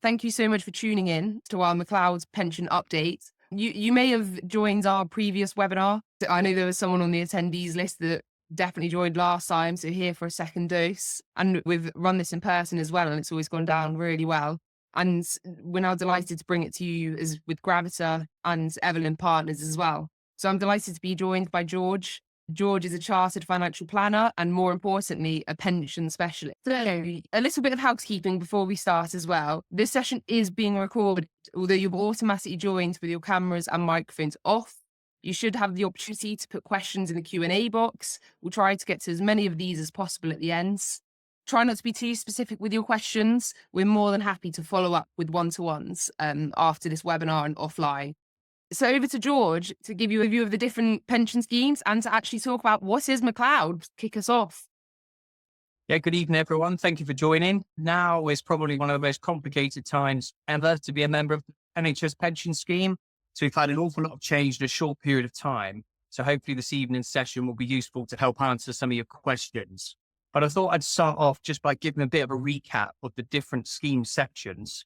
Thank you so much for tuning in to our McCloud's pension update. You may have joined our previous webinar. I know there was someone on the attendees list that definitely joined last time, so here for a second dose. And we've run this in person as well, and it's always gone down really well. And we're now delighted to bring it to you as with Gravita and Evelyn Partners as well. So I'm delighted to be joined by George. George is a chartered financial planner and, more importantly, a pension specialist. So, a little bit of housekeeping before we start as well. This session is being recorded, although you've automatically joined with your cameras and microphones off. You should have the opportunity to put questions in the Q&A box. We'll try to get to as many of these as possible at the end. Try not to be too specific with your questions. We're more than happy to follow up with one-to-ones after this webinar and offline. So over to George to give you a view of the different pension schemes and to actually talk about what is McCloud. Kick us off. Yeah, good evening, everyone. Thank you for joining. Now is probably one of the most complicated times ever to be a member of the NHS pension scheme. So we've had an awful lot of change in a short period of time. So hopefully this evening's session will be useful to help answer some of your questions. But I thought I'd start off just by giving a bit of a recap of the different scheme sections.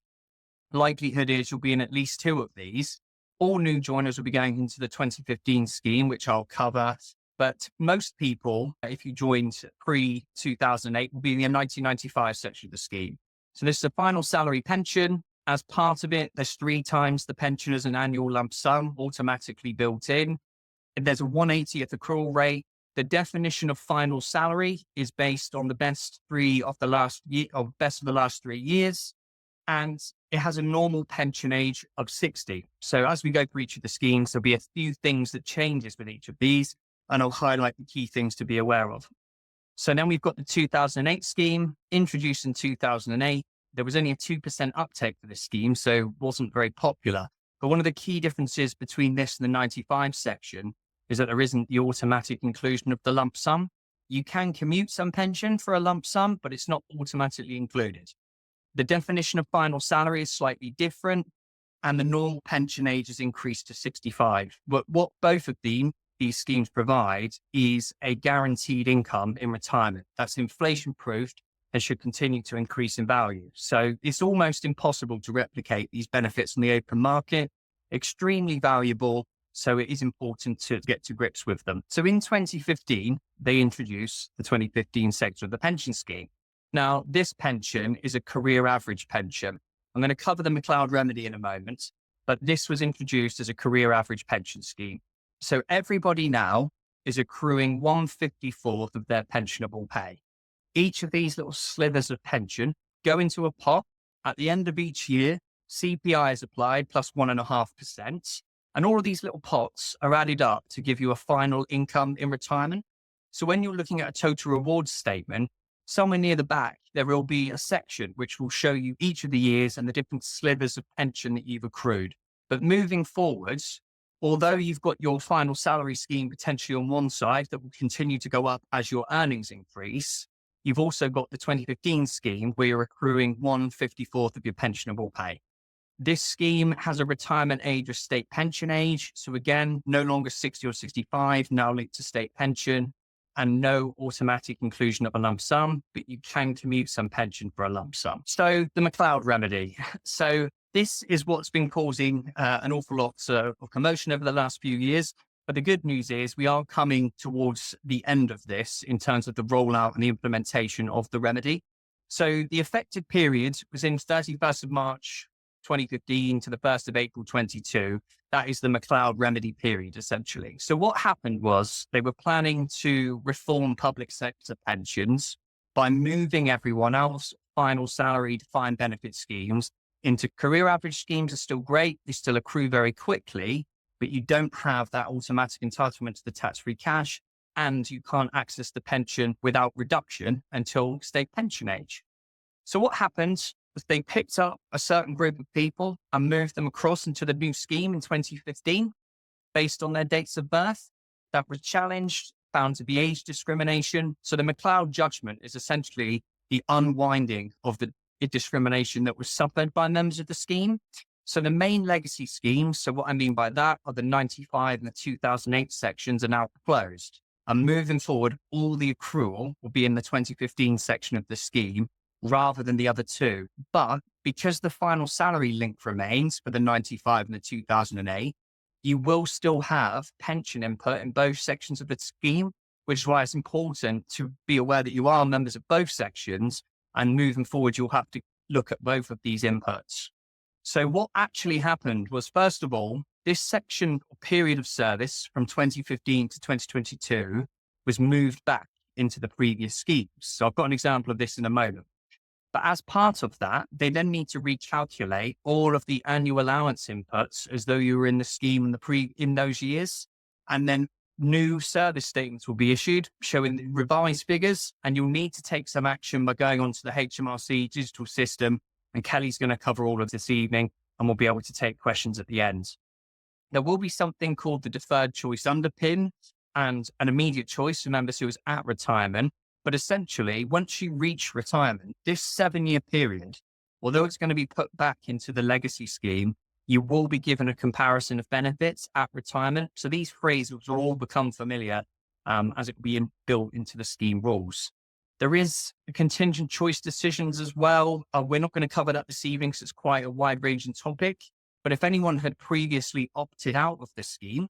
Likelihood is you'll be in at least two of these. All new joiners will be going into the 2015 scheme, which I'll cover. But most people, if you joined pre-2008, will be in the 1995 section of the scheme. So this is a final salary pension. As part of it, there's 3 times the pension as an annual lump sum automatically built in. There's a 1/80th accrual rate. The definition of final salary is based on the best of the last 3 years. And it has a normal pension age of 60. So as we go through each of the schemes, there'll be a few things that changes with each of these, and I'll highlight the key things to be aware of. So then we've got the 2008 scheme, introduced in 2008. There was only a 2% uptake for this scheme, so it wasn't very popular. But one of the key differences between this and the 95 section is that there isn't the automatic inclusion of the lump sum. You can commute some pension for a lump sum, but it's not automatically included. The definition of final salary is slightly different, and the normal pension age is increased to 65. But what both of these schemes provide is a guaranteed income in retirement that's inflation-proofed and should continue to increase in value. So it's almost impossible to replicate these benefits in the open market. Extremely valuable, so it is important to get to grips with them. So in 2015, they introduced the 2015 section of the pension scheme. Now, this pension is a career average pension. I'm going to cover the McCloud Remedy in a moment, but this was introduced as a career average pension scheme. So everybody now is accruing 1/54th of their pensionable pay. Each of these little slivers of pension go into a pot. At the end of each year, CPI is applied plus 1.5%. And all of these little pots are added up to give you a final income in retirement. So when you're looking at a total rewards statement, somewhere near the back, there will be a section which will show you each of the years and the different slivers of pension that you've accrued. But moving forwards, although you've got your final salary scheme potentially on one side that will continue to go up as your earnings increase, you've also got the 2015 scheme where you're accruing 1/54th of your pensionable pay. This scheme has a retirement age of state pension age. So again, no longer 60 or 65, now linked to state pension, and no automatic inclusion of a lump sum, but you can commute some pension for a lump sum. So the McCloud Remedy. So this is what's been causing an awful lot of commotion over the last few years. But the good news is we are coming towards the end of this in terms of the rollout and the implementation of the remedy. So the effective period was in 31st of March 2015 to the 1st of April 22. That is the McCloud Remedy period, essentially. So what happened was they were planning to reform public sector pensions by moving everyone else final salary defined benefit schemes into career average schemes. Are still great. They still accrue very quickly, but you don't have that automatic entitlement to the tax-free cash, and you can't access the pension without reduction until state pension age. So what happened was they picked up a certain group of people and moved them across into the new scheme in 2015 based on their dates of birth. That was challenged, found to be age discrimination. So the McCloud judgment is essentially the unwinding of the discrimination that was suffered by members of the scheme. So the main legacy schemes, so what I mean by that are the 95 and the 2008 sections, are now closed. And moving forward, all the accrual will be in the 2015 section of the scheme. rather than the other two. But because the final salary link remains for the 95 and the 2008, you will still have pension input in both sections of the scheme, which is why it's important to be aware that you are members of both sections, and moving forward, you'll have to look at both of these inputs. So what actually happened was, first of all, this section or period of service from 2015 to 2022 was moved back into the previous schemes. So I've got an example of this in a moment. But as part of that, they then need to recalculate all of the annual allowance inputs as though you were in the scheme in those years. And then new service statements will be issued showing the revised figures, and you'll need to take some action by going onto the HMRC digital system. And Kelly's going to cover all of this evening, and we'll be able to take questions at the end. There will be something called the deferred choice underpin and an immediate choice for members who is at retirement. But essentially, once you reach retirement, this 7-year period, although it's going to be put back into the legacy scheme, you will be given a comparison of benefits at retirement. So these phrases will all become familiar as it will be built into the scheme rules. There is a contingent choice decisions as well. We're not going to cover that this evening because it's quite a wide-ranging topic. But if anyone had previously opted out of the scheme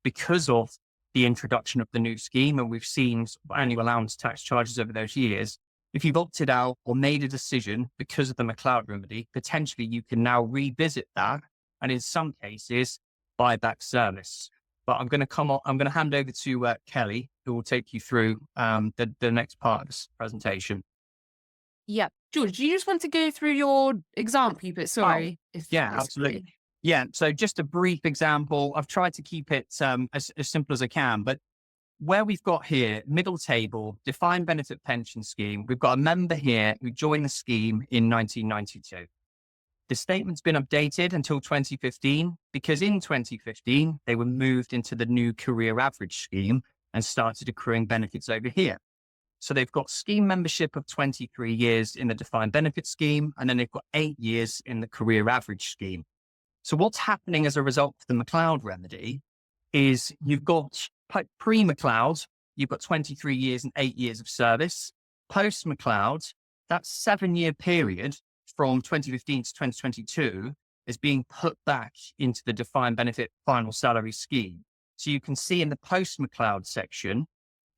because of the introduction of the new scheme, and we've seen annual allowance tax charges over those years, if you've opted out or made a decision because of the McCloud remedy, potentially you can now revisit that, and in some cases, buy back service. But I'm going to hand over to Kelly, who will take you through the next part of this presentation. Yeah. George, do you just want to go through your example? But sorry. Absolutely. Yeah. So just a brief example. I've tried to keep it as simple as I can, but where we've got here, middle table, defined benefit pension scheme, we've got a member here who joined the scheme in 1992. The statement's been updated until 2015 because in 2015, they were moved into the new career average scheme and started accruing benefits over here. So they've got scheme membership of 23 years in the defined benefit scheme, and then they've got 8 years in the career average scheme. So what's happening as a result of the McCloud remedy is you've got pre-McCloud, you've got 23 years and 8 years of service. Post-McCloud, that 7-year period from 2015 to 2022 is being put back into the defined benefit final salary scheme. So you can see in the post-McCloud section,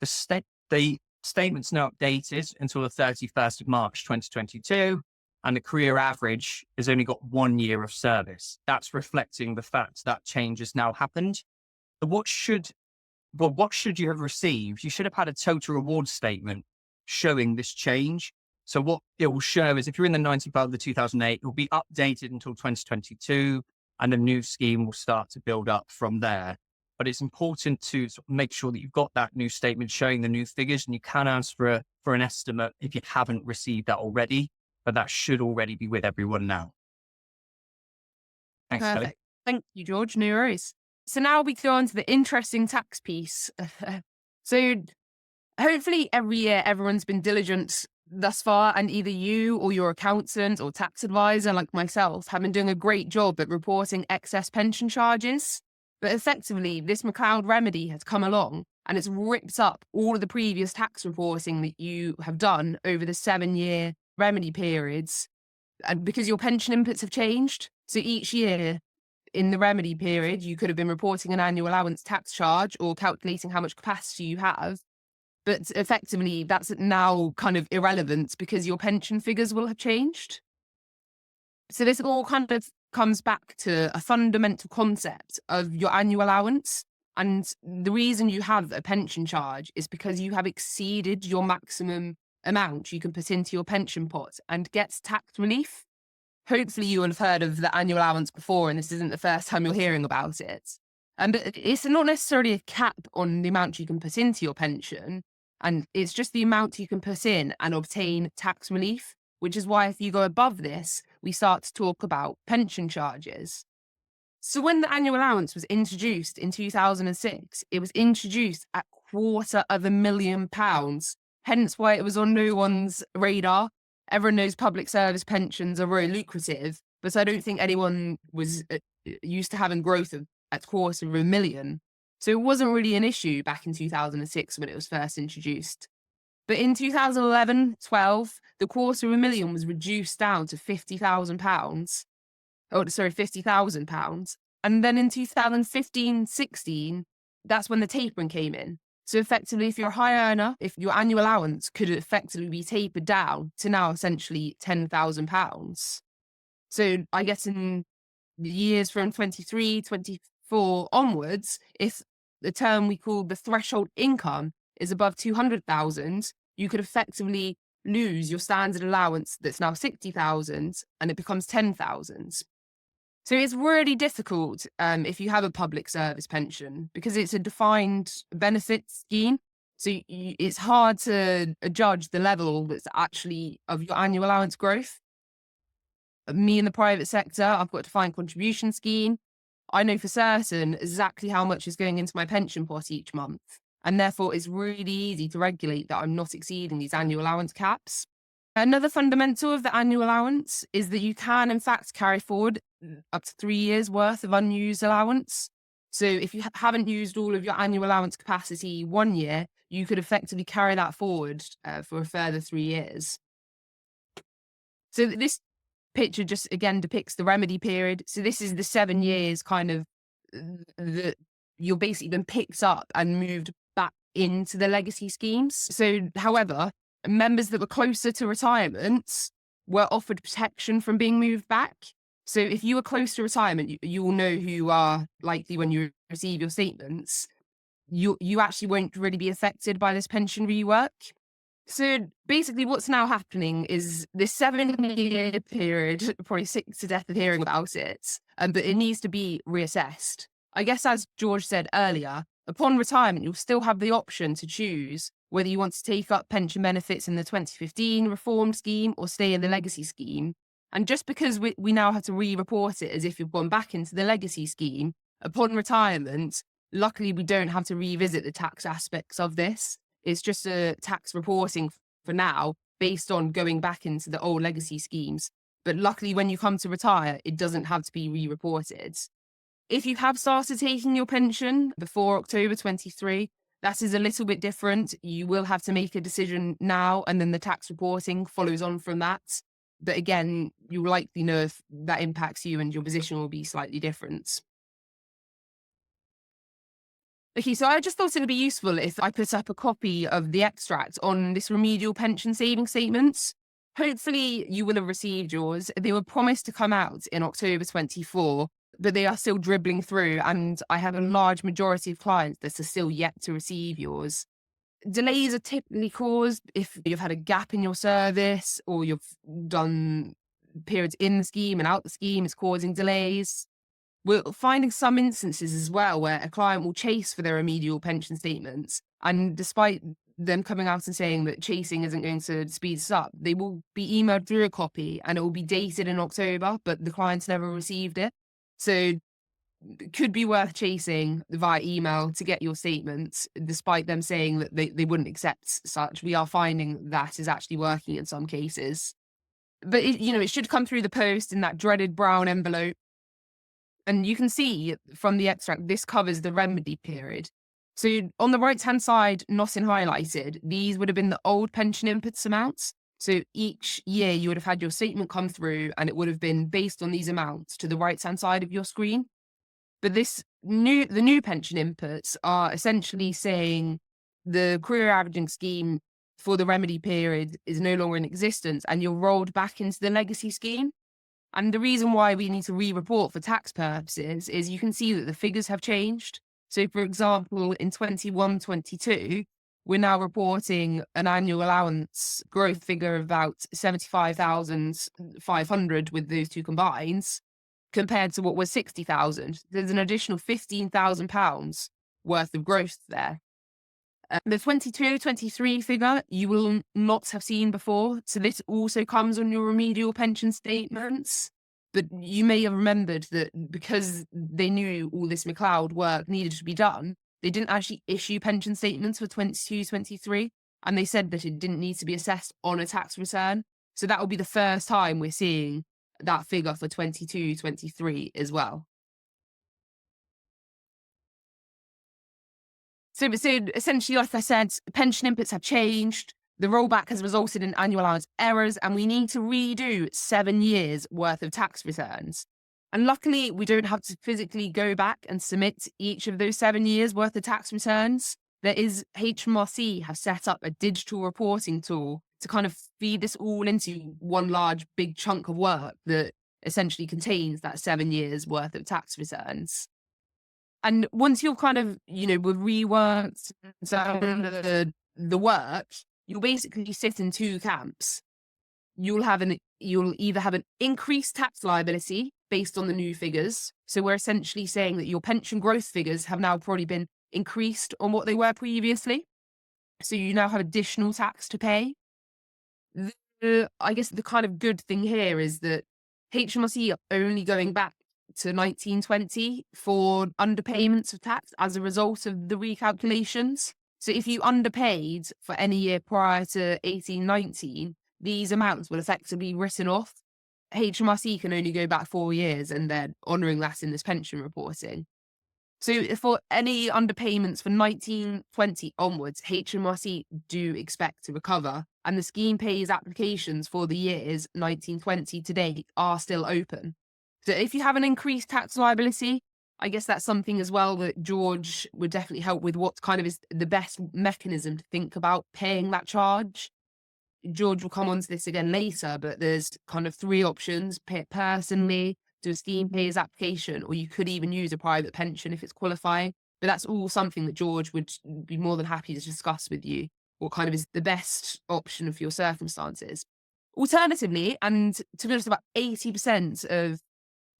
the statement's now updated until the 31st of March, 2022. And the career average has only got 1 year of service. That's reflecting the fact that change has now happened. But what should you have received? You should have had a total reward statement showing this change. So what it will show is if you're in the 95 of the 2008, it will be updated until 2022, and the new scheme will start to build up from there. But it's important to make sure that you've got that new statement showing the new figures, and you can ask for an estimate if you haven't received that already. But that should already be with everyone now. Thanks, Perfect. Kelly. Thank you, George. No worries. So now we go on to the interesting tax piece. So hopefully every year everyone's been diligent thus far, and either you or your accountant or tax advisor like myself have been doing a great job at reporting excess pension charges. But effectively, this McCloud remedy has come along and it's ripped up all of the previous tax reporting that you have done over the 7-year remedy periods, and because your pension inputs have changed. So each year in the remedy period, you could have been reporting an annual allowance tax charge or calculating how much capacity you have. But effectively, that's now kind of irrelevant because your pension figures will have changed. So this all kind of comes back to a fundamental concept of your annual allowance. And the reason you have a pension charge is because you have exceeded your maximum amount you can put into your pension pot and gets tax relief. Hopefully you will have heard of the annual allowance before, and this isn't the first time you're hearing about it. But it's not necessarily a cap on the amount you can put into your pension, and it's just the amount you can put in and obtain tax relief, which is why if you go above this, we start to talk about pension charges. So when the annual allowance was introduced in 2006, it was introduced at £250,000. Hence why it was on no one's radar. Everyone knows public service pensions are very lucrative, but I don't think anyone was used to having growth at £250,000. So it wasn't really an issue back in 2006 when it was first introduced. But in 2011-12, the £250,000 was reduced down to £50,000. Oh, sorry, £50,000. And then in 2015-16, that's when the tapering came in. So effectively, if you're a high earner, if your annual allowance could effectively be tapered down to now essentially £10,000. So I guess in the years from 23, 24 onwards, if the term we call the threshold income is above 200,000, you could effectively lose your standard allowance that's now 60,000 and it becomes 10,000. So it's really difficult if you have a public service pension because it's a defined benefit scheme. So it's hard to judge the level that's actually of your annual allowance growth. Me in the private sector, I've got a defined contribution scheme. I know for certain exactly how much is going into my pension pot each month. And therefore, it's really easy to regulate that I'm not exceeding these annual allowance caps. Another fundamental of the annual allowance is that you can, in fact, carry forward up to 3 years worth of unused allowance. So if you haven't used all of your annual allowance capacity 1 year, you could effectively carry that forward for a further 3 years. So this picture just again depicts the remedy period. So this is the 7 years kind of that you're basically been picked up and moved back into the legacy schemes. So, however, members that were closer to retirement were offered protection from being moved back. So if you were close to retirement, you will know who you are likely when you receive your statements. You actually won't really be affected by this pension rework. So basically what's now happening is this 7-year period, probably sick to death of hearing about it, but it needs to be reassessed. I guess as George said earlier, upon retirement, you'll still have the option to choose whether you want to take up pension benefits in the 2015 reformed scheme or stay in the legacy scheme. And just because we now have to re-report it as if you've gone back into the legacy scheme, upon retirement, luckily we don't have to revisit the tax aspects of this. It's just a tax reporting for now based on going back into the old legacy schemes. But luckily, when you come to retire, it doesn't have to be re-reported. If you have started taking your pension before October 23, that is a little bit different. You will have to make a decision now, and then the tax reporting follows on from that. But again, you'll likely know if that impacts you and your position will be slightly different. Okay, so I just thought it would be useful if I put up a copy of the extract on this remedial pension saving statements. Hopefully you will have received yours. They were promised to come out in October 24, but they are still dribbling through, and I have a large majority of clients that are still yet to receive yours. Delays are typically caused if you've had a gap in your service or you've done periods in the scheme and out the scheme is causing delays. We're finding some instances as well where a client will chase for their remedial pension statements, and despite them coming out and saying that chasing isn't going to speed us up, they will be emailed through a copy and it will be dated in October, but the client's never received it. So it could be worth chasing via email to get your statements, despite them saying that they wouldn't accept such. We are finding that is actually working in some cases. But it should come through the post in that dreaded brown envelope. And you can see from the extract, this covers the remedy period. So on the right-hand side, not in highlighted, these would have been the old pension inputs amounts. So each year you would have had your statement come through and it would have been based on these amounts to the right-hand side of your screen. But the new pension inputs are essentially saying the career averaging scheme for the remedy period is no longer in existence and you're rolled back into the legacy scheme. And the reason why we need to re-report for tax purposes is you can see that the figures have changed. So, for example, in 21-22, we're now reporting an annual allowance growth figure of about 75,500 with those two combined, compared to what was 60,000. There's an additional £15,000 worth of growth there. The 22-23 figure you will not have seen before. So this also comes on your remedial pension statements. But you may have remembered that because they knew all this McCloud work needed to be done, they didn't actually issue pension statements for 22-23. And they said that it didn't need to be assessed on a tax return. So that will be the first time we're seeing that figure for 22-23 as well. So essentially, like I said, pension inputs have changed. The rollback has resulted in annual allowance errors, and we need to redo 7 years worth of tax returns. And luckily, we don't have to physically go back and submit each of those 7 years worth of tax returns. There is HMRC have set up a digital reporting tool to kind of feed this all into one large big chunk of work that essentially contains that 7 years worth of tax returns. And once you've kind of, we've reworked the work, you'll basically sit in two camps. You'll either have an increased tax liability based on the new figures. So we're essentially saying that your pension growth figures have now probably been increased on what they were previously. So you now have additional tax to pay. I guess the kind of good thing here is that HMRC are only going back to 1920 for underpayments of tax as a result of the recalculations. So if you underpaid for any year prior to 1819, these amounts will effectively be written off. HMRC can only go back 4 years, and they're honouring that in this pension reporting. So for any underpayments for 1920 onwards, HMRC do expect to recover, and the scheme pays applications for the years 1920 to date are still open. So if you have an increased tax liability, I guess that's something as well that George would definitely help with. What kind of is the best mechanism to think about paying that charge? George will come on to this again later, but there's kind of 3 options: pay it personally, do a scheme pays application, or you could even use a private pension if it's qualifying. But that's all something that George would be more than happy to discuss with you, what kind of is the best option for your circumstances. Alternatively, and to be honest, about 80% of,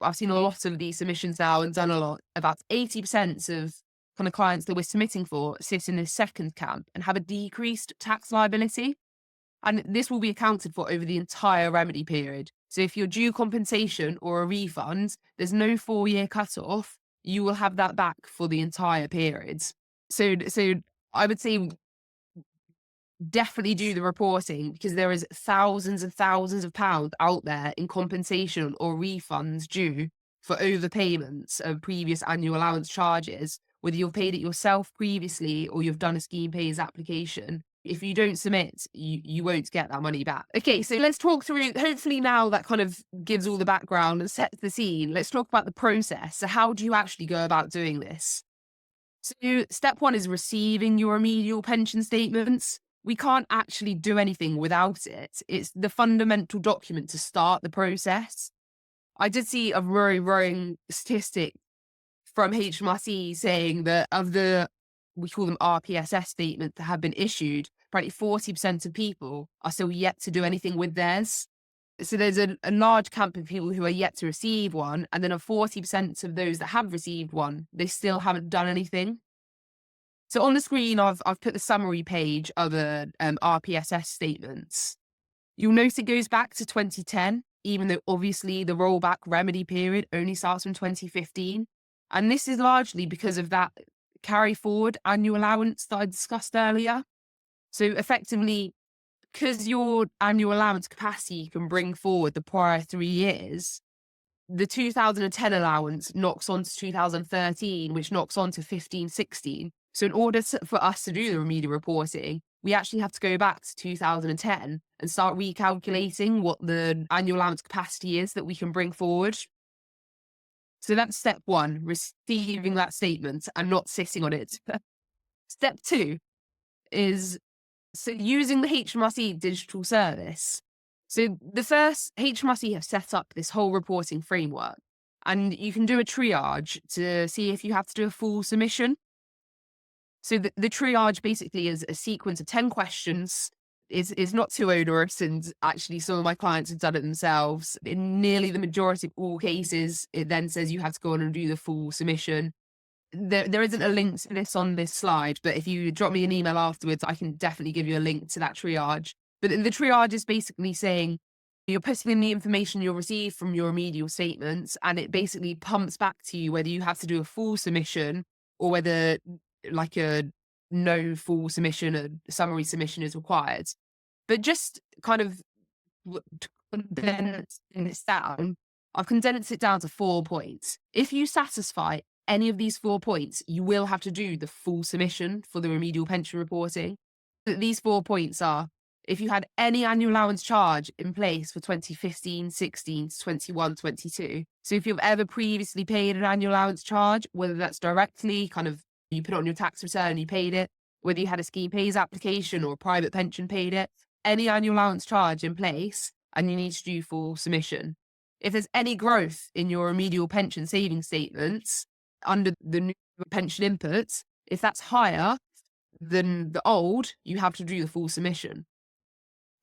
I've seen a lot of these submissions now and done a lot, about 80% of kind of clients that we're submitting for sit in this second camp and have a decreased tax liability. And this will be accounted for over the entire remedy period. So if you're due compensation or a refund, there's no 4-year cutoff. You will have that back for the entire period. So I would say definitely do the reporting, because there is thousands and thousands of pounds out there in compensation or refunds due for overpayments of previous annual allowance charges, whether you've paid it yourself previously or you've done a scheme pays application. If you don't submit, you won't get that money back. Okay, so let's talk through, hopefully now that kind of gives all the background and sets the scene. Let's talk about the process. So how do you actually go about doing this? So step 1 is receiving your remedial pension statements. We can't actually do anything without it. It's the fundamental document to start the process. I did see a very worrying statistic from HMRC saying that of the, we call them RPSS statements that have been issued, probably 40% of people are still yet to do anything with theirs. So there's a large camp of people who are yet to receive one, and then of 40% of those that have received one, they still haven't done anything. So on the screen, I've put the summary page of the RPSS statements. You'll notice it goes back to 2010, even though obviously the rollback remedy period only starts from 2015. And this is largely because of that carry forward annual allowance that I discussed earlier. So effectively, because your annual allowance capacity can bring forward the prior 3 years, the 2010 allowance knocks on to 2013, which knocks on to 15-16. So in order for us to do the remedial reporting, we actually have to go back to 2010 and start recalculating what the annual allowance capacity is that we can bring forward. So that's step 1, receiving that statement and not sitting on it. Step 2 is using the HMRC digital service. So the first, HMRC have set up this whole reporting framework, and you can do a triage to see if you have to do a full submission. So the triage basically is a sequence of 10 questions. It's not too onerous, and actually some of my clients have done it themselves. In nearly the majority of all cases, it then says you have to go on and do the full submission. There isn't a link to this on this slide, but if you drop me an email afterwards, I can definitely give you a link to that triage. But the triage is basically saying you're putting in the information you'll receive from your remedial statements, and it basically pumps back to you whether you have to do a full submission or whether like a no full submission, a summary submission is required. But just kind of condensing this down, I've condensed it down to 4 points. If you satisfy any of these 4 points, you will have to do the full submission for the remedial pension reporting. These 4 points are: if you had any annual allowance charge in place for 2015, 16 to 21, 22. So if you've ever previously paid an annual allowance charge, whether that's directly kind of you put it on your tax return and you paid it, whether you had a scheme pays application or a private pension paid it, any annual allowance charge in place, and you need to do full submission. If there's any growth in your remedial pension savings statements under the new pension inputs, if that's higher than the old, you have to do the full submission.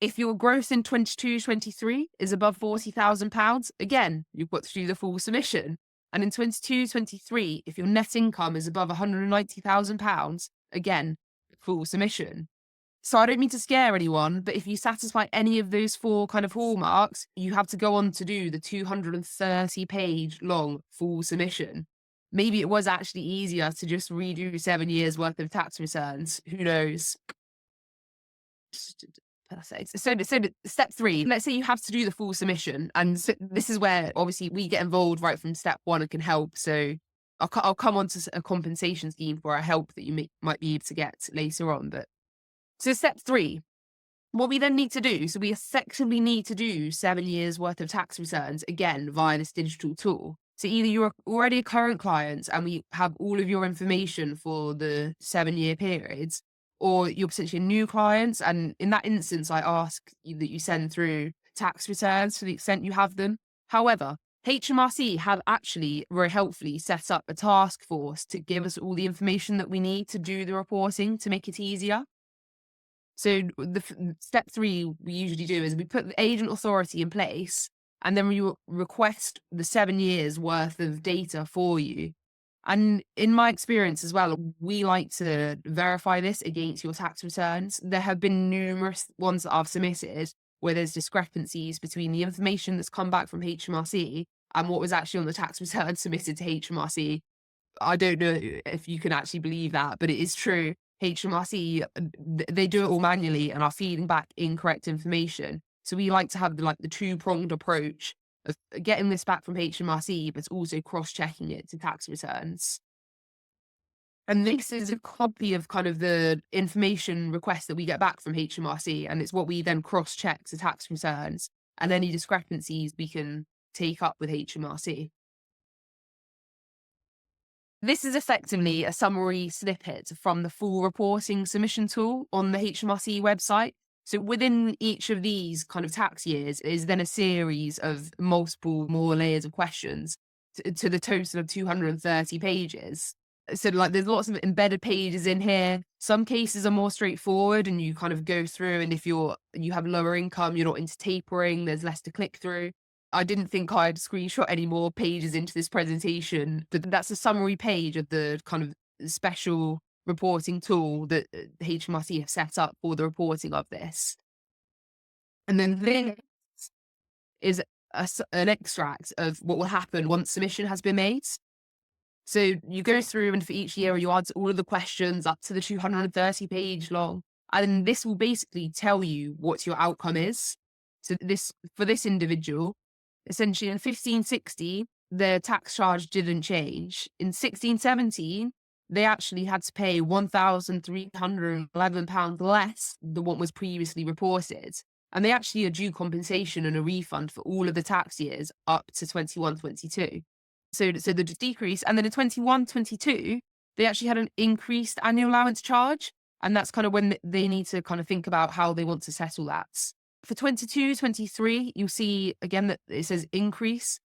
If your growth in 22-23 is above £40,000, again, you've got to do the full submission. And in 22-23, if your net income is above £190,000, again, full submission. So I don't mean to scare anyone, but if you satisfy any of those four kind of hallmarks, you have to go on to do the 230-page long full submission. Maybe it was actually easier to just redo 7 years worth of tax returns. Who knows? Perfect. So step 3, let's say you have to do the full submission. And so this is where obviously we get involved right from step 1 and can help. So I'll come on to a compensation scheme for a help that you might be able to get later on. But so step 3, what we then need to do, so we effectively need to do 7 years worth of tax returns, again, via this digital tool. So either you're already a current client and we have all of your information for the 7-year periods, or you're potentially a new client. And in that instance, I ask that you send through tax returns to the extent you have them. However, HMRC have actually very helpfully set up a task force to give us all the information that we need to do the reporting to make it easier. So step 3 we usually do is we put the agent authority in place, and then we request the 7 years worth of data for you. And in my experience as well, we like to verify this against your tax returns. There have been numerous ones that I've submitted where there's discrepancies between the information that's come back from HMRC and what was actually on the tax return submitted to HMRC. I don't know if you can actually believe that, but it is true. HMRC, they do it all manually and are feeding back incorrect information. So we like to have the two-pronged approach of getting this back from HMRC, but also cross-checking it to tax returns. And this is a copy of kind of the information request that we get back from HMRC, and it's what we then cross-check to tax returns, and any discrepancies we can take up with HMRC. This is effectively a summary snippet from the full reporting submission tool on the HMRC website. So within each of these kind of tax years is then a series of multiple more layers of questions to the total of 230 pages. So there's lots of embedded pages in here. Some cases are more straightforward and you kind of go through, and if you have lower income, you're not into tapering, there's less to click through. I didn't think I'd screenshot any more pages into this presentation, but that's a summary page of the kind of special reporting tool that HMRC have set up for the reporting of this. And then this is an extract of what will happen once submission has been made. So you go through, and for each year you answer all of the questions up to the 230 page long. And this will basically tell you what your outcome is. So for this individual, essentially in 1560, their tax charge didn't change. In 1617, they actually had to pay £1,311 less than what was previously reported. And they actually are due compensation and a refund for all of the tax years up to 21-22. So the decrease. And then in 21-22, they actually had an increased annual allowance charge. And that's kind of when they need to kind of think about how they want to settle that. For 22-23, you'll see again that it says increase.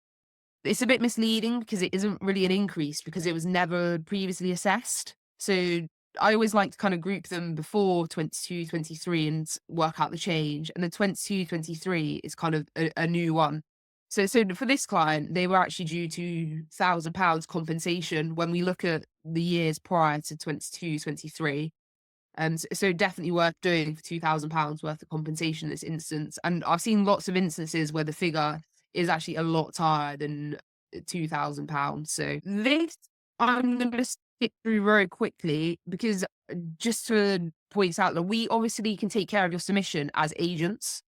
It's a bit misleading because it isn't really an increase because it was never previously assessed. So I always like to kind of group them before 22-23 and work out the change. And then 22-23 is kind of a new one. So for this client, they were actually due £2,000 compensation when we look at the years prior to 22-23. So definitely worth doing for £2,000 worth of compensation in this instance. And I've seen lots of instances where the figure is actually a lot higher than £2,000. So this I'm going to skip through very quickly because just to point out that we obviously can take care of your submission as agents,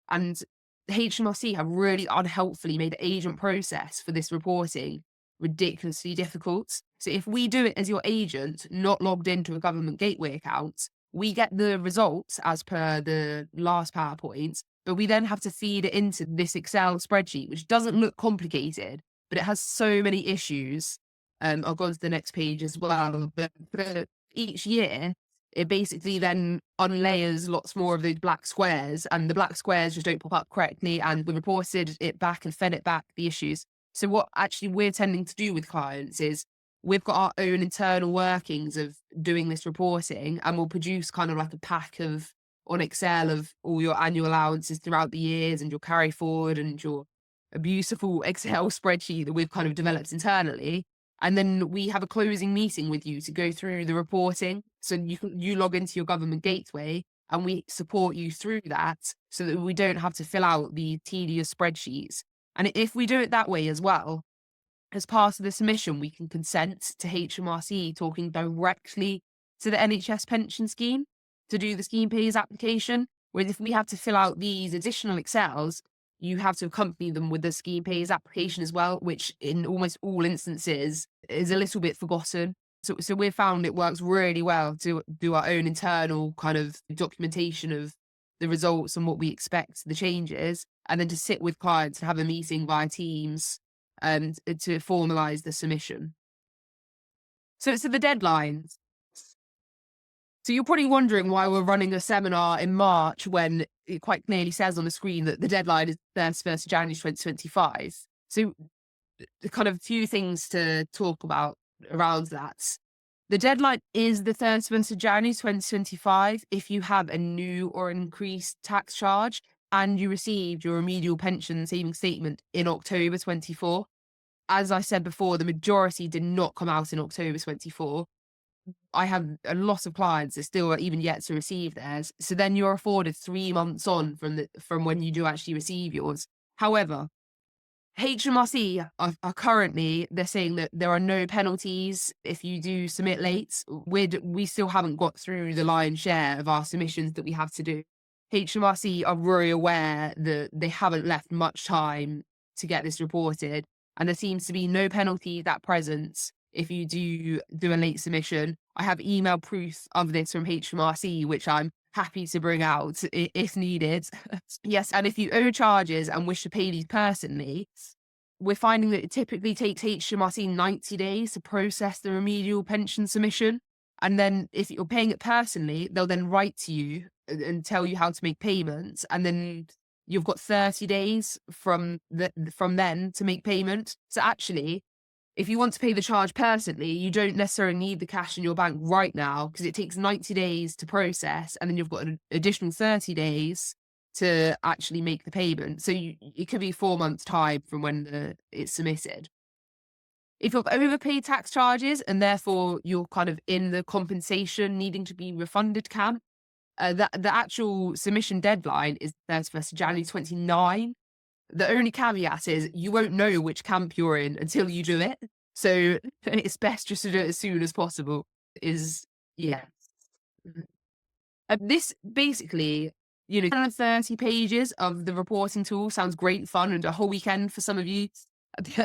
and HMRC have really unhelpfully made the agent process for this reporting ridiculously difficult. So if we do it as your agent, not logged into a government gateway account, we get the results as per the last PowerPoint, but we then have to feed it into this Excel spreadsheet, which doesn't look complicated, but it has so many issues. I'll go on to the next page as well. But for each year, it basically then unlayers lots more of those black squares, and the black squares just don't pop up correctly. And we reported it back and fed it back the issues. So what actually we're tending to do with clients is we've got our own internal workings of doing this reporting, and we'll produce kind of like a pack of on Excel of all your annual allowances throughout the years and your carry forward and your a beautiful Excel spreadsheet that we've kind of developed internally. And then we have a closing meeting with you to go through the reporting. So you log into your government gateway and we support you through that so that we don't have to fill out the tedious spreadsheets. And if we do it that way as well, as part of the submission, we can consent to HMRC talking directly to the NHS pension scheme to do the scheme pays application. Whereas if we have to fill out these additional Excels, you have to accompany them with the scheme pays application as well, which in almost all instances is a little bit forgotten. So we've found it works really well to do our own internal kind of documentation of the results and what we expect the changes, and then to sit with clients and have a meeting via Teams and to formalize the submission. So the deadlines. So you're probably wondering why we're running a seminar in March when it quite clearly says on the screen that the deadline is 31st of January 2025. So kind of a few things to talk about around that. The deadline is the 31st of January 2025 if you have a new or increased tax charge and you received your remedial pension savings statement in October 24. As I said before, the majority did not come out in October 24. I have a lot of clients that still are even yet to receive theirs. So then you're afforded 3 months on from when you do actually receive yours. However, HMRC are currently, they're saying that there are no penalties if you do submit late. We still haven't got through the lion's share of our submissions that we have to do. HMRC are very aware that they haven't left much time to get this reported, and there seems to be no penalty at present if you do a late submission. I have email proof of this from HMRC, which I'm happy to bring out if needed. Yes, and if you owe charges and wish to pay these personally, we're finding that it typically takes HMRC 90 days to process the remedial pension submission. And then if you're paying it personally, they'll then write to you and tell you how to make payments. And then you've got 30 days from then to make payment. So actually, if you want to pay the charge personally, you don't necessarily need the cash in your bank right now because it takes 90 days to process, and then you've got an additional 30 days to actually make the payment. So it could be 4 months' time from when it's submitted. If you've overpaid tax charges and therefore you're kind of in the compensation needing to be refunded camp, the actual submission deadline is 31st of January 29. The only caveat is you won't know which camp you're in until you do it. So it's best just to do it as soon as possible. Yeah. This basically, 30 pages of the reporting tool sounds great fun and a whole weekend for some of you.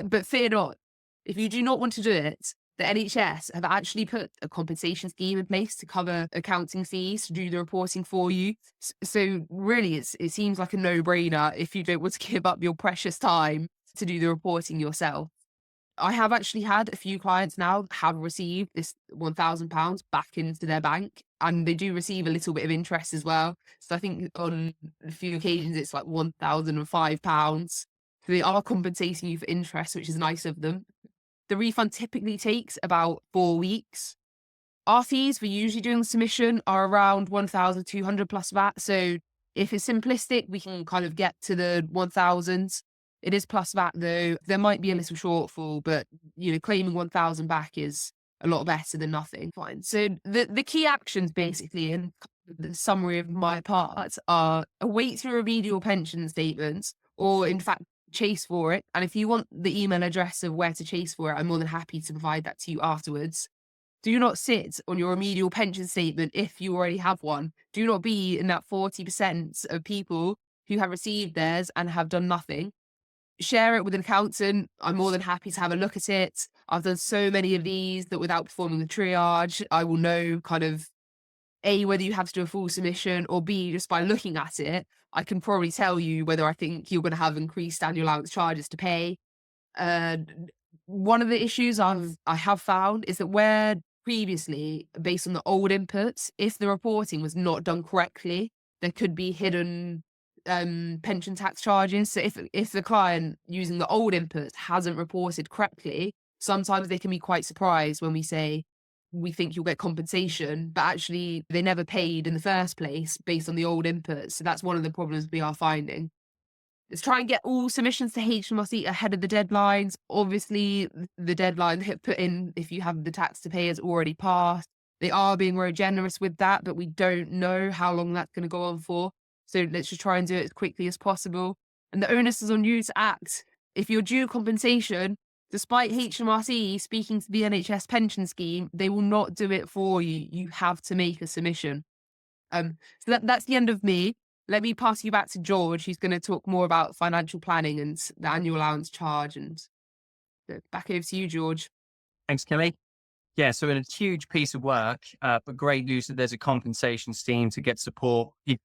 But fear not. If you do not want to do it, the NHS have actually put a compensation scheme in place to cover accounting fees to do the reporting for you. So really, it seems like a no-brainer if you don't want to give up your precious time to do the reporting yourself. I have actually had a few clients now have received this £1,000 back into their bank, and they do receive a little bit of interest as well. So I think on a few occasions it's like £1,005. So they are compensating you for interest, which is nice of them. The refund typically takes about 4 weeks. Our fees for usually doing the submission are around 1,200 plus VAT. So if it's simplistic, we can kind of get to the 1,000. It is plus VAT though. There might be a little shortfall, but claiming 1,000 back is a lot better than nothing. Fine. So the key actions basically, and the summary of my part, are await your remedial pension statements, or in fact, chase for it. And if you want the email address of where to chase for it, I'm more than happy to provide that to you afterwards. Do not sit on your remedial pension statement if you already have one. Do not be in that 40% of people who have received theirs and have done nothing. Share it with an accountant. I'm more than happy to have a look at it. I've done so many of these that without performing the triage, I will know kind of A, whether you have to do a full submission, or B, just by looking at it, I can probably tell you whether I think you're going to have increased annual allowance charges to pay. Uh, One of the issues I have found is that where previously, based on the old inputs, if the reporting was not done correctly, there could be hidden pension tax charges. So if the client using the old inputs hasn't reported correctly, sometimes they can be quite surprised when we say we think you'll get compensation, but actually they never paid in the first place based on the old inputs. So that's one of the problems we are finding. Let's try and get all submissions to HMRC ahead of the deadlines. Obviously, the deadline hit put in if you have the tax to pay has already passed. They are being very generous with that, but we don't know how long that's going to go on for. So let's just try and do it as quickly as possible. And the onus is on you to act. If you're due compensation, despite HMRC speaking to the NHS pension scheme, they will not do it for you. You have to make a submission. So that's the end of me. Let me pass you back to George, who's going to talk more about financial planning and the annual allowance charge. And back over to you, George. Thanks, Kelly. Yeah, so in a huge piece of work, but great news that there's a compensation scheme to get support if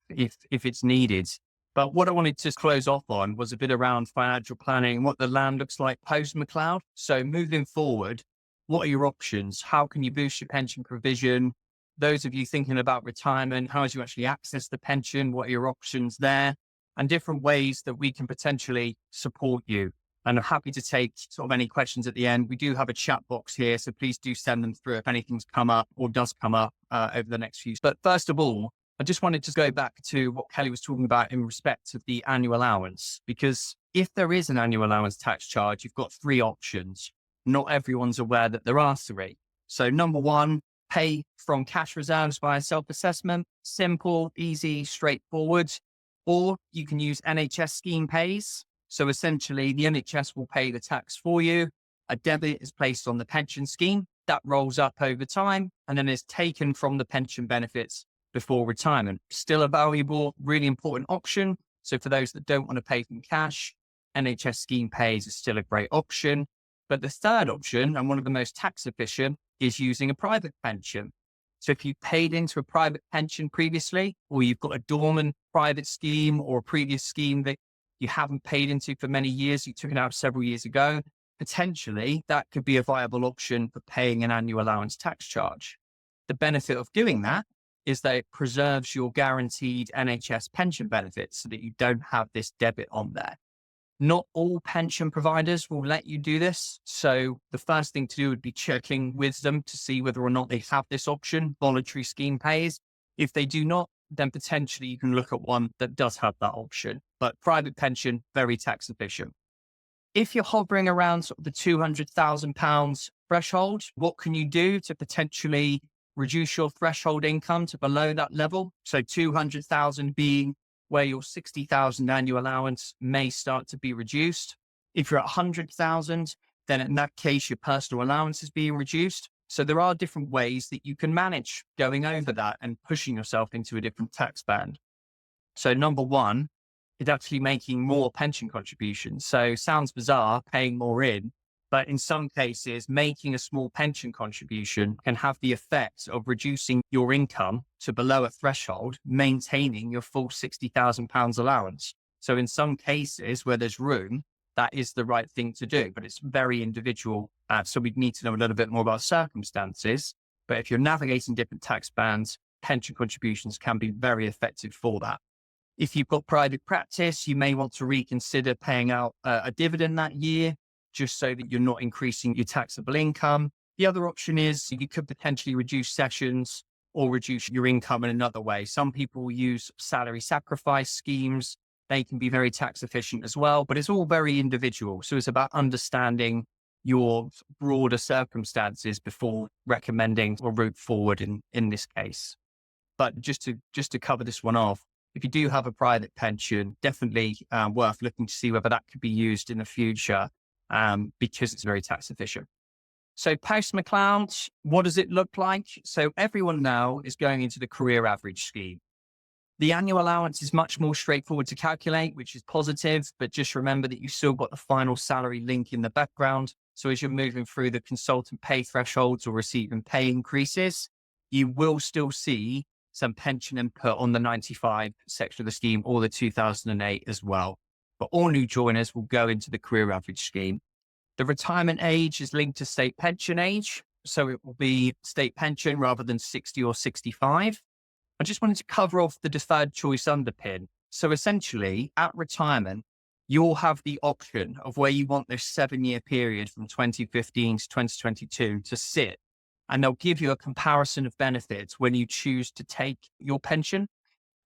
it's needed. But what I wanted to close off on was a bit around financial planning, what the land looks like post-McCloud. So moving forward, what are your options? How can you boost your pension provision? Those of you thinking about retirement, how do you actually access the pension? What are your options there? And different ways that we can potentially support you. And I'm happy to take sort of any questions at the end. We do have a chat box here, so please do send them through if anything's come up or does come up over the next few. But first of all, I just wanted to go back to what Kelly was talking about in respect of the annual allowance, because if there is an annual allowance tax charge, you've got three options. Not everyone's aware that there are three. So number one, pay from cash reserves via self-assessment, simple, easy, straightforward, or you can use NHS scheme pays. So essentially the NHS will pay the tax for you. A debit is placed on the pension scheme that rolls up over time and then is taken from the pension benefits before retirement. Still a valuable, really important option. So for those that don't want to pay from cash, NHS scheme pays is still a great option. But the third option, and one of the most tax efficient, is using a private pension. So if you paid into a private pension previously, or you've got a dormant private scheme or a previous scheme that you haven't paid into for many years, you took it out several years ago, potentially that could be a viable option for paying an annual allowance tax charge. The benefit of doing that is that it preserves your guaranteed NHS pension benefits so that you don't have this debit on there. Not all pension providers will let you do this. So the first thing to do would be checking with them to see whether or not they have this option, voluntary scheme pays. If they do not, then potentially you can look at one that does have that option. But private pension, very tax efficient. If you're hovering around sort of the £200,000 threshold, what can you do to potentially reduce your threshold income to below that level? So 200,000 being where your 60,000 annual allowance may start to be reduced. If you're at 100,000, then in that case, your personal allowance is being reduced. So there are different ways that you can manage going over that and pushing yourself into a different tax band. So number one is actually making more pension contributions. So sounds bizarre, paying more in, but in some cases, making a small pension contribution can have the effect of reducing your income to below a threshold, maintaining your full £60,000 allowance. So in some cases where there's room, that is the right thing to do, but it's very individual. So we'd need to know a little bit more about circumstances. But if you're navigating different tax bands, pension contributions can be very effective for that. If you've got private practice, you may want to reconsider paying out a dividend that year, just so that you're not increasing your taxable income. The other option is you could potentially reduce sessions or reduce your income in another way. Some people use salary sacrifice schemes. They can be very tax efficient as well, but it's all very individual. So it's about understanding your broader circumstances before recommending a route forward in this case. But just to cover this one off, if you do have a private pension, definitely worth looking to see whether that could be used in the future. Because it's very tax efficient. So post-McCloud, what does it look like? So everyone now is going into the career average scheme. The annual allowance is much more straightforward to calculate, which is positive, but just remember that you've still got the final salary link in the background. So as you're moving through the consultant pay thresholds or receiving pay increases, you will still see some pension input on the 95 section of the scheme or the 2008 as well. But all new joiners will go into the career average scheme. The retirement age is linked to state pension age. So it will be state pension rather than 60 or 65. I just wanted to cover off the deferred choice underpin. So essentially at retirement, you'll have the option of where you want this 7-year period from 2015 to 2022 to sit. And they'll give you a comparison of benefits when you choose to take your pension.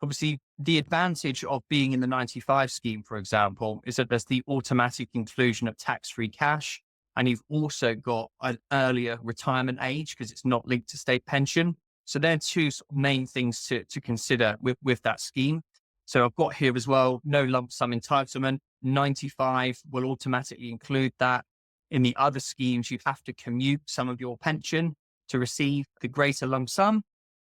Obviously, the advantage of being in the 95 scheme, for example, is that there's the automatic inclusion of tax-free cash. And you've also got an earlier retirement age because it's not linked to state pension. So they're two main things to consider with that scheme. So I've got here as well, no lump sum entitlement. 95 will automatically include that. In the other schemes, you have to commute some of your pension to receive the greater lump sum.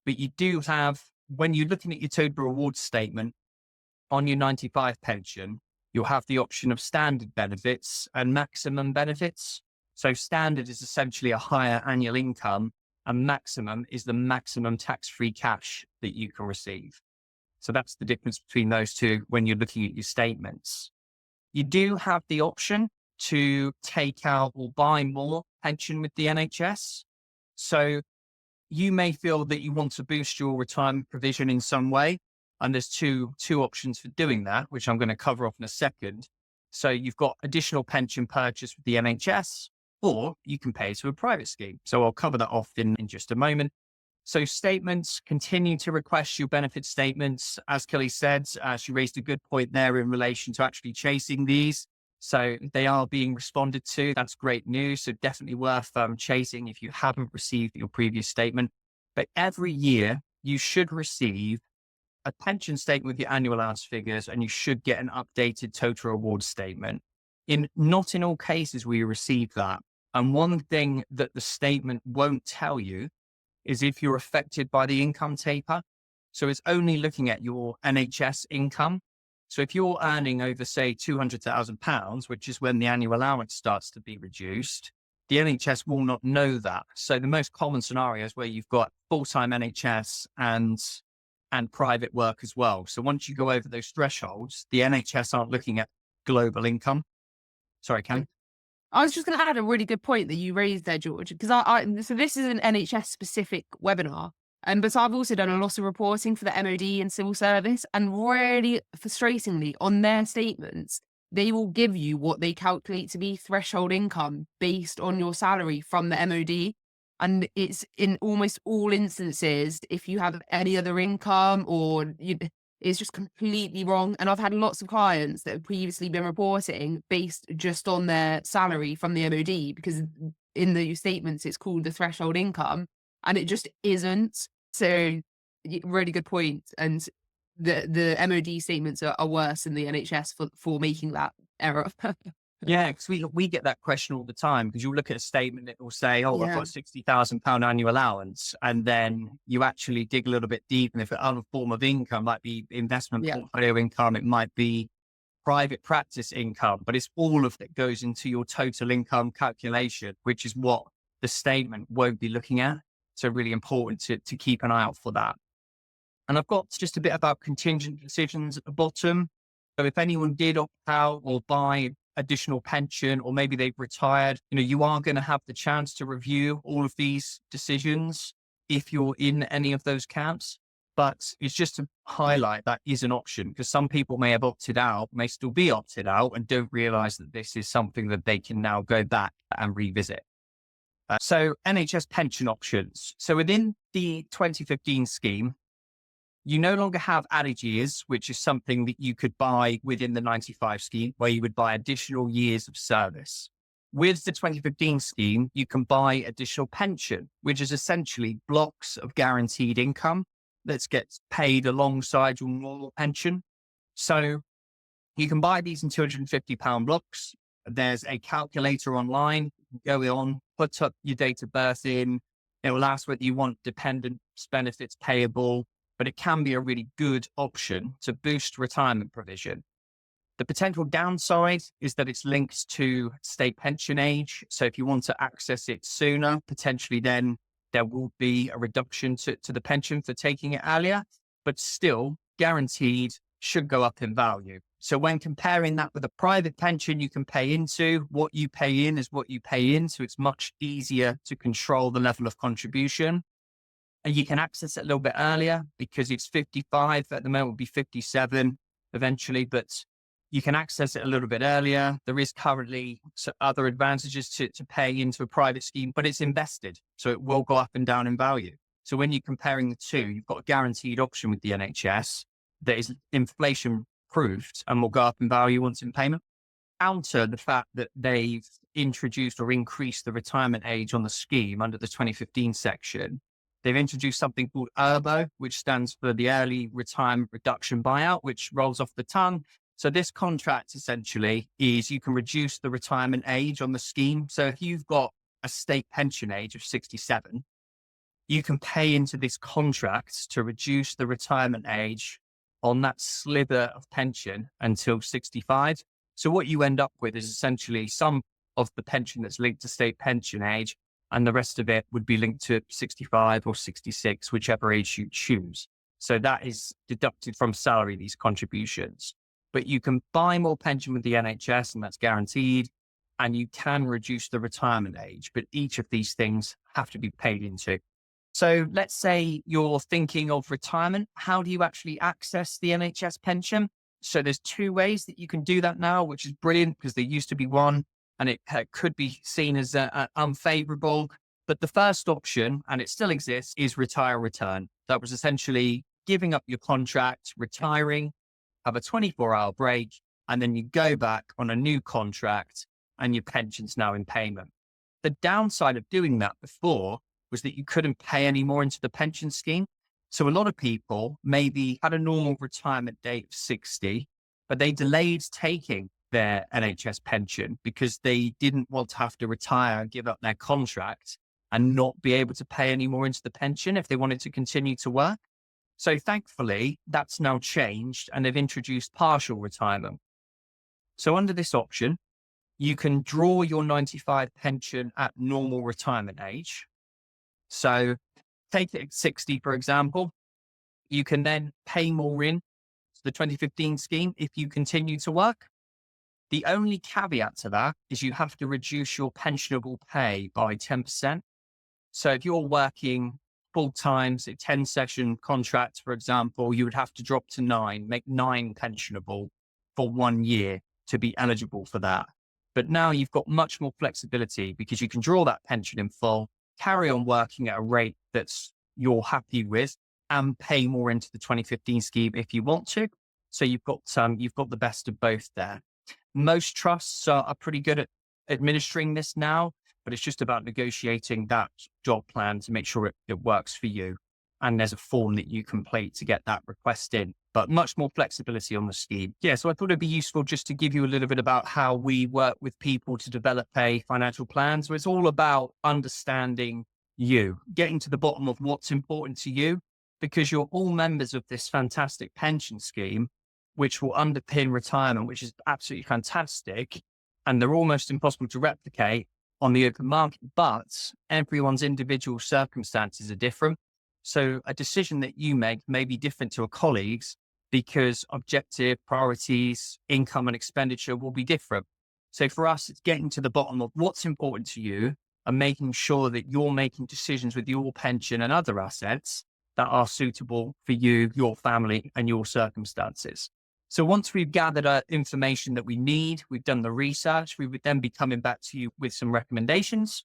But you do have, when you're looking at your total reward statement on your 95 pension, you'll have the option of standard benefits and maximum benefits. So standard is essentially a higher annual income, and maximum is the maximum tax-free cash that you can receive. So that's the difference between those two when you're looking at your statements. You do have the option to take out or buy more pension with the NHS. So you may feel that you want to boost your retirement provision in some way. And there's two options for doing that, which I'm going to cover off in a second. So you've got additional pension purchase with the NHS, or you can pay to a private scheme. So I'll cover that off in just a moment. So statements, continue to request your benefit statements. As Kelly said, she raised a good point there in relation to actually chasing these. So they are being responded to. That's great news. So definitely worth chasing if you haven't received your previous statement. But every year you should receive a pension statement with your annual allowance figures, and you should get an updated total reward statement. Not in all cases will you receive that. And one thing that the statement won't tell you is if you're affected by the income taper. So it's only looking at your NHS income. So if you're earning over, say, £200,000, which is when the annual allowance starts to be reduced, the NHS will not know that. So the most common scenarios where you've got full-time NHS and private work as well. So once you go over those thresholds, the NHS aren't looking at global income. Sorry, Cam. I was just going to add a really good point that you raised there, George, because so this is an NHS specific webinar. But I've also done a lot of reporting for the MOD and civil service, and really frustratingly on their statements, they will give you what they calculate to be threshold income based on your salary from the MOD. And it's in almost all instances, if you have any other income it's just completely wrong. And I've had lots of clients that have previously been reporting based just on their salary from the MOD, because in the statements, it's called the threshold income, and it just isn't. So really good point. And the MOD statements are worse than the NHS for making that error. Yeah, because we get that question all the time, because you'll look at a statement that will say, oh, I've got £60,000 annual allowance. And then you actually dig a little bit deep. And if it's other form of income, might be investment portfolio income, it might be private practice income, but it's all of that goes into your total income calculation, which is what the statement won't be looking at. So really important to keep an eye out for that. And I've got just a bit about contingent decisions at the bottom. So if anyone did opt out or buy additional pension, or maybe they've retired, you are going to have the chance to review all of these decisions if you're in any of those camps. But it's just to highlight that is an option, because some people may have opted out, may still be opted out, and don't realize that this is something that they can now go back and revisit. So NHS pension options. So within the 2015 scheme, you no longer have added years, which is something that you could buy within the 95 scheme, where you would buy additional years of service. With the 2015 scheme, you can buy additional pension, which is essentially blocks of guaranteed income that gets paid alongside your normal pension. So you can buy these in £250 blocks. There's a calculator online. Go on, put up your date of birth in. It will ask whether you want dependent benefits payable, but it can be a really good option to boost retirement provision. The potential downside is that it's linked to state pension age. So if you want to access it sooner, potentially then there will be a reduction to the pension for taking it earlier, but still guaranteed should go up in value. So when comparing that with a private pension you can pay into, what you pay in is what you pay in. So it's much easier to control the level of contribution. And you can access it a little bit earlier because it's 55 at the moment, will be 57 eventually, but you can access it a little bit earlier. There is currently other advantages to paying into a private scheme, but it's invested. So it will go up and down in value. So when you're comparing the two, you've got a guaranteed option with the NHS that is inflation proofed and will go up in value once in payment. Counter the fact that they've introduced or increased the retirement age on the scheme under the 2015 section. They've introduced something called ERBO, which stands for the Early Retirement Reduction Buyout, which rolls off the tongue. So this contract essentially is you can reduce the retirement age on the scheme. So if you've got a state pension age of 67, you can pay into this contract to reduce the retirement age on that sliver of pension until 65. So what you end up with is essentially some of the pension that's linked to state pension age, and the rest of it would be linked to 65 or 66, whichever age you choose. So that is deducted from salary, these contributions. But you can buy more pension with the NHS, and that's guaranteed, and you can reduce the retirement age, but each of these things have to be paid into. So let's say you're thinking of retirement. How do you actually access the NHS pension? So there's two ways that you can do that now, which is brilliant because there used to be one and it could be seen as unfavorable. But the first option, and it still exists, is retire return. That was essentially giving up your contract, retiring, have a 24-hour break, and then you go back on a new contract and your pension's now in payment. The downside of doing that before was that you couldn't pay any more into the pension scheme. So a lot of people maybe had a normal retirement date of 60, but they delayed taking their NHS pension because they didn't want to have to retire and give up their contract and not be able to pay any more into the pension if they wanted to continue to work. So thankfully, that's now changed and they've introduced partial retirement. So under this option, you can draw your 95 pension at normal retirement age. So take it at 60, for example, you can then pay more in to the 2015 scheme if you continue to work. The only caveat to that is you have to reduce your pensionable pay by 10%. So if you're working full time, say 10 session contracts, for example, you would have to drop to 9, make 9 pensionable for 1 year to be eligible for that. But now you've got much more flexibility because you can draw that pension in full, carry on working at a rate that's you're happy with, and pay more into the 2015 scheme if you want to. So you've got the best of both there. Most trusts are pretty good at administering this now, but it's just about negotiating that job plan to make sure it works for you. And there's a form that you complete to get that request in, but much more flexibility on the scheme. Yeah, so I thought it'd be useful just to give you a little bit about how we work with people to develop a financial plan. So it's all about understanding you, getting to the bottom of what's important to you, because you're all members of this fantastic pension scheme, which will underpin retirement, which is absolutely fantastic. And they're almost impossible to replicate on the open market, but everyone's individual circumstances are different. So a decision that you make may be different to a colleague's because objective, priorities, income and expenditure will be different. So for us, it's getting to the bottom of what's important to you and making sure that you're making decisions with your pension and other assets that are suitable for you, your family and your circumstances. So once we've gathered information that we need, we've done the research, we would then be coming back to you with some recommendations.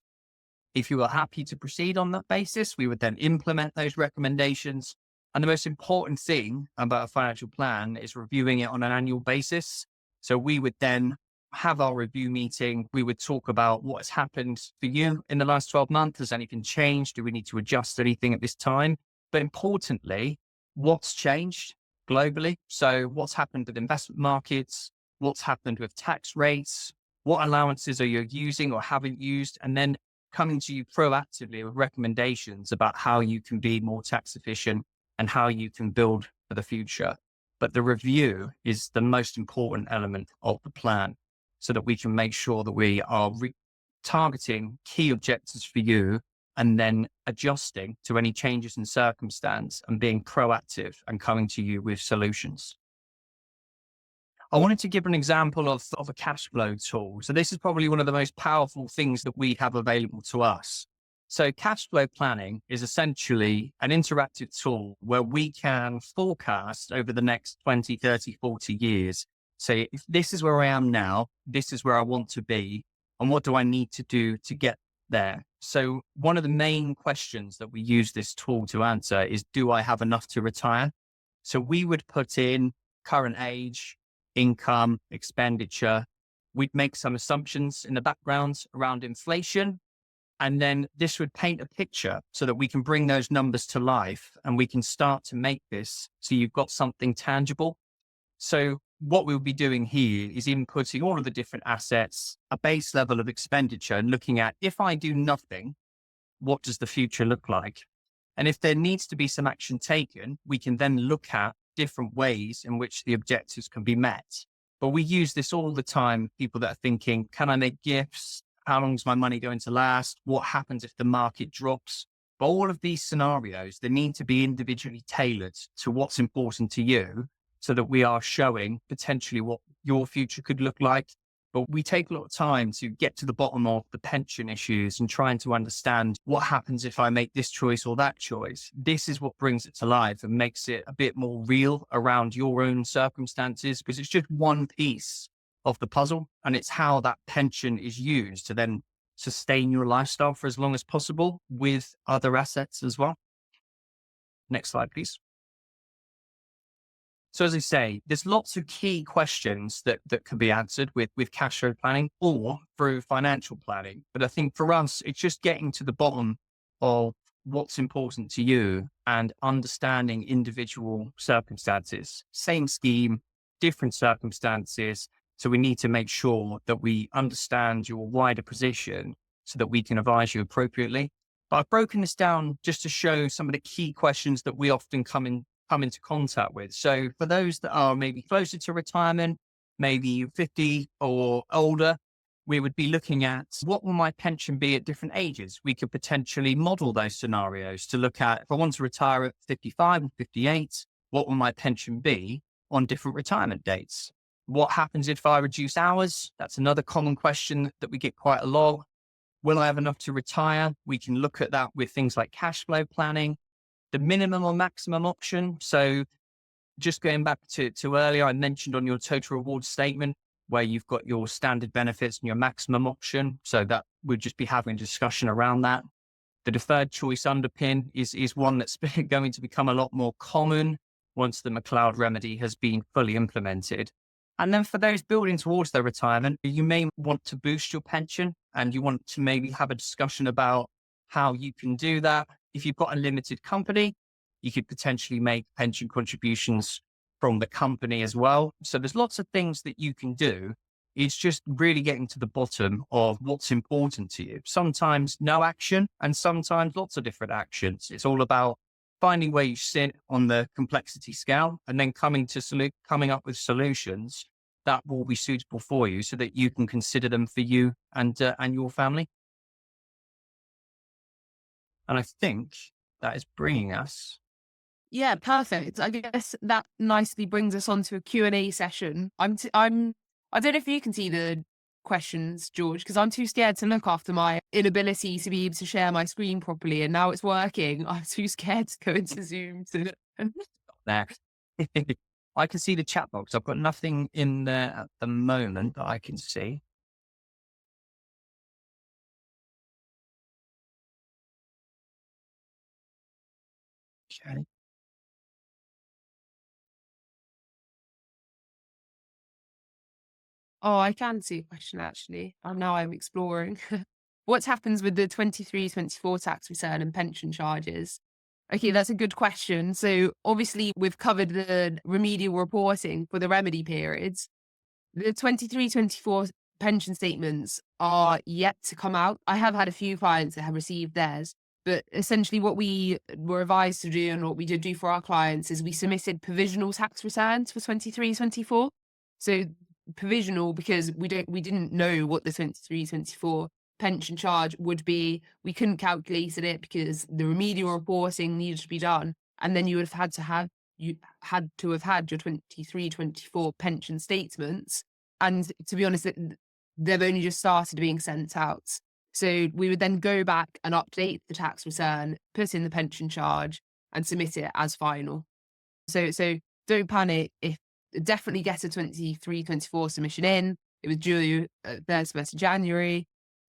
If you are happy to proceed on that basis, we would then implement those recommendations. And the most important thing about a financial plan is reviewing it on an annual basis. So we would then have our review meeting. We would talk about what has happened for you in the last 12 months. Has anything changed? Do we need to adjust anything at this time? But importantly, what's changed globally? So what's happened with investment markets? What's happened with tax rates? What allowances are you using or haven't used? And then coming to you proactively with recommendations about how you can be more tax efficient and how you can build for the future. But the review is the most important element of the plan so that we can make sure that we are targeting key objectives for you and then adjusting to any changes in circumstance and being proactive and coming to you with solutions. I wanted to give an example of a cash flow tool. So this is probably one of the most powerful things that we have available to us. So cash flow planning is essentially an interactive tool where we can forecast over the next 20, 30, 40 years. Say, if this is where I am now, this is where I want to be, and what do I need to do to get there? So one of the main questions that we use this tool to answer is, do I have enough to retire? So we would put in current age, income, expenditure. We'd make some assumptions in the background around inflation. And then this would paint a picture so that we can bring those numbers to life and we can start to make this so you've got something tangible. So what we'll be doing here is inputting all of the different assets, a base level of expenditure, and looking at, if I do nothing, what does the future look like? And if there needs to be some action taken, we can then look at different ways in which the objectives can be met. But we use this all the time. People that are thinking, can I make gifts? How long is my money going to last? What happens if the market drops? But all of these scenarios, they need to be individually tailored to what's important to you so that we are showing potentially what your future could look like. But we take a lot of time to get to the bottom of the pension issues and trying to understand what happens if I make this choice or that choice. This is what brings it to life and makes it a bit more real around your own circumstances, because it's just one piece of the puzzle, and it's how that pension is used to then sustain your lifestyle for as long as possible with other assets as well. Next slide, please. So as I say, there's lots of key questions that can be answered with cash flow planning or through financial planning. But I think for us, it's just getting to the bottom of what's important to you and understanding individual circumstances. Same scheme, different circumstances. So we need to make sure that we understand your wider position so that we can advise you appropriately. But I've broken this down just to show some of the key questions that we often come into contact with. So for those that are maybe closer to retirement, maybe 50 or older, we would be looking at, what will my pension be at different ages? We could potentially model those scenarios to look at, if I want to retire at 55 and 58, what will my pension be on different retirement dates? What happens if I reduce hours? That's another common question that we get quite a lot. Will I have enough to retire? We can look at that with things like cash flow planning, the minimum or maximum option. So just going back to earlier, I mentioned on your total reward statement where you've got your standard benefits and your maximum option. So that we'd just be having a discussion around that. The deferred choice underpin is one that's going to become a lot more common once the McCloud remedy has been fully implemented. And then for those building towards their retirement, you may want to boost your pension and you want to maybe have a discussion about how you can do that. If you've got a limited company, you could potentially make pension contributions from the company as well. So there's lots of things that you can do. It's just really getting to the bottom of what's important to you. Sometimes no action and sometimes lots of different actions. It's all about finding where you sit on the complexity scale and then coming up with solutions that will be suitable for you so that you can consider them for you and your family. And I think that is bringing us. Yeah, perfect. I guess that nicely brings us on to a Q&A session. I don't know if you can see the questions, George, because I'm too scared to look after my inability to be able to share my screen properly. And now it's working. I'm too scared to go into Zoom to There. I can see the chat box. I've got nothing in there at the moment that I can see. Okay. Oh, I can see a question actually. And now I'm exploring. What happens with the 23-24 tax return and pension charges? Okay, that's a good question. So obviously we've covered the remedial reporting for the remedy periods. The 23-24 pension statements are yet to come out. I have had a few clients that have received theirs, but essentially what we were advised to do and what we did do for our clients is we submitted provisional tax returns for 23-24. So provisional because we didn't know what the 23-24 pension charge would be, we couldn't calculate it because the remedial reporting needed to be done. And then you would have you had to have had your 23-24 pension statements. And to be honest, they've only just started being sent out. So we would then go back and update the tax return, put in the pension charge, and submit it as final. So don't panic. If definitely get a 23-24 submission in. It was due 31st of January,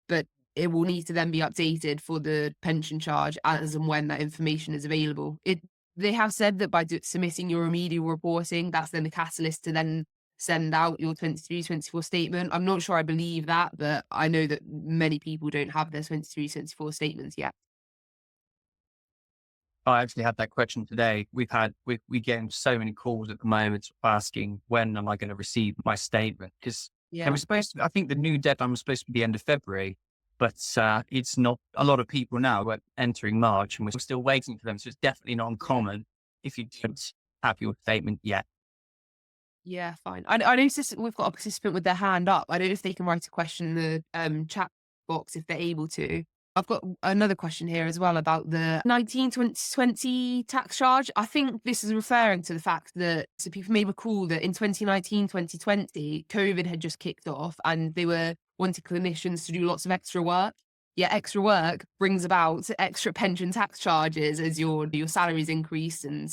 but it will need to then be updated for the pension charge as and when that information is available. They have said that by submitting your remedial reporting, that's then the catalyst to then send out your 23-24 statement. I'm not sure I believe that, but I know that many people don't have their 23-24 statements yet. I actually had that question today. We getting so many calls at the moment asking when am I going to receive my statement? Because Yeah. I think the new deadline was supposed to be the end of February, but it's not. A lot of people now are entering March and we're still waiting for them. So it's definitely not uncommon if you don't have your statement yet. Yeah, fine. I noticed we've got a participant with their hand up. I don't know if they can write a question in the chat box if they're able to. I've got another question here as well about the 2020 tax charge. I think this is referring to the fact that, so people may recall that in 2019-2020, COVID had just kicked off and they were wanting clinicians to do lots of extra work. Yeah, extra work brings about extra pension tax charges as your salaries increase. And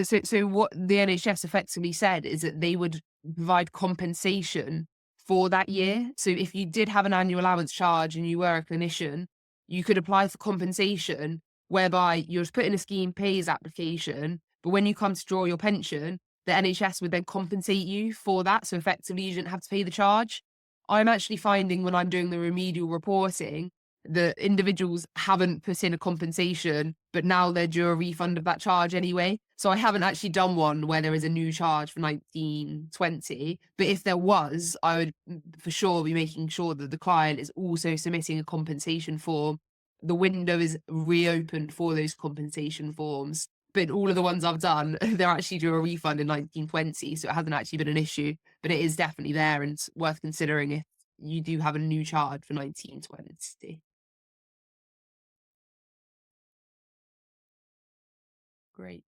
so what the NHS effectively said is that they would provide compensation for that year. So if you did have an annual allowance charge and you were a clinician, you could apply for compensation whereby you're put in a scheme pays application, but when you come to draw your pension, the NHS would then compensate you for that. So effectively you didn't have to pay the charge. I'm actually finding when I'm doing the remedial reporting, the individuals haven't put in a compensation, but now they're due a refund of that charge anyway. So I haven't actually done one where there is a new charge for 1920. But if there was, I would for sure be making sure that the client is also submitting a compensation form. The window is reopened for those compensation forms. But all of the ones I've done, they're actually due a refund in 1920. So it hasn't actually been an issue, but it is definitely there and it's worth considering if you do have a new charge for 1920. Great.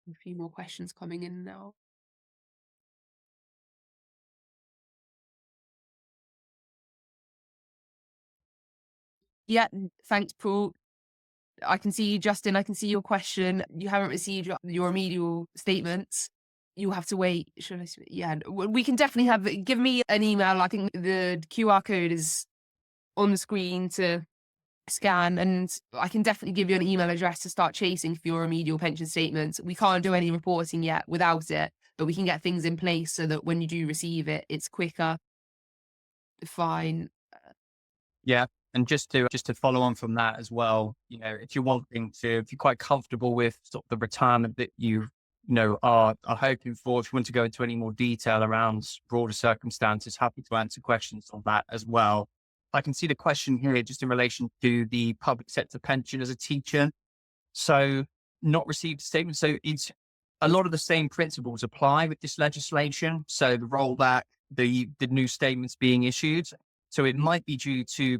A few more questions coming in now. Yeah, thanks, Paul. I can see you, Justin. I can see your question. You haven't received your remedial statements. You'll have to wait. Should I? Yeah, we can definitely have. Give me an email. I think the QR code is on the screen to scan, and I can definitely give you an email address to start chasing for your remedial pension statements. We can't do any reporting yet without it, but we can get things in place so that when you do receive it, it's quicker. Fine. Yeah. And just to follow on from that as well, if you're quite comfortable with sort of the retirement that are hoping for, if you want to go into any more detail around broader circumstances, happy to answer questions on that as well. I can see the question here just in relation to the public sector pension as a teacher. So not received a statement. So it's a lot of the same principles apply with this legislation. So the rollback, the new statements being issued. So it might be due to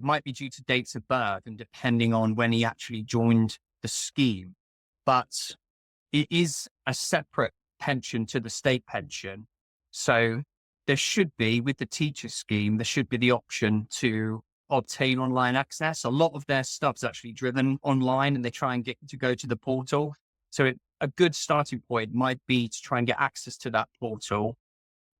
dates of birth and depending on when he actually joined the scheme. But it is a separate pension to the state pension. So there should be, with the teacher scheme, there should be the option to obtain online access. A lot of their stuff's actually driven online and they try and get to go to the portal. So a good starting point might be to try and get access to that portal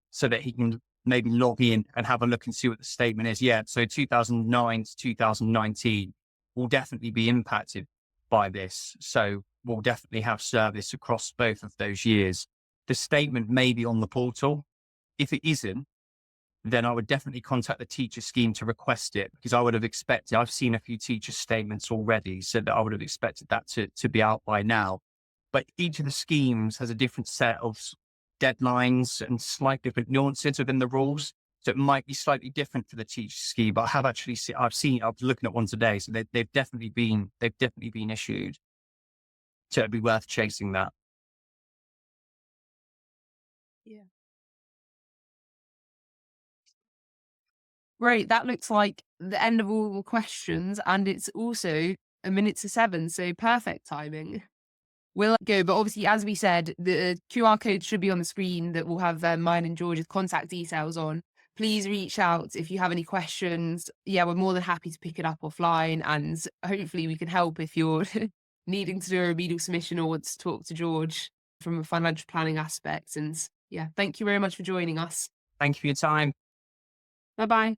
so that he can maybe log in and have a look and see what the statement is. Yeah, so 2009 to 2019 will definitely be impacted by this. So we'll definitely have service across both of those years. The statement may be on the portal. If it isn't, then I would definitely contact the teacher scheme to request it because I would have expected, I've seen a few teacher statements already, so that I would have expected that to be out by now. But each of the schemes has a different set of deadlines and slight different nuances within the rules. So it might be slightly different for the teacher scheme, but I have actually seen, I was looking at one today. So they've definitely been issued. So it'd be worth chasing that. Yeah. Great. That looks like the end of all the questions, and it's also a minute to 7, so perfect timing. We'll go, but obviously, as we said, the QR code should be on the screen that will have mine and George's contact details on. Please reach out if you have any questions. Yeah, we're more than happy to pick it up offline, and hopefully we can help if you're needing to do a remedial submission or want to talk to George from a financial planning aspect. And yeah, thank you very much for joining us. Thank you for your time. Bye bye.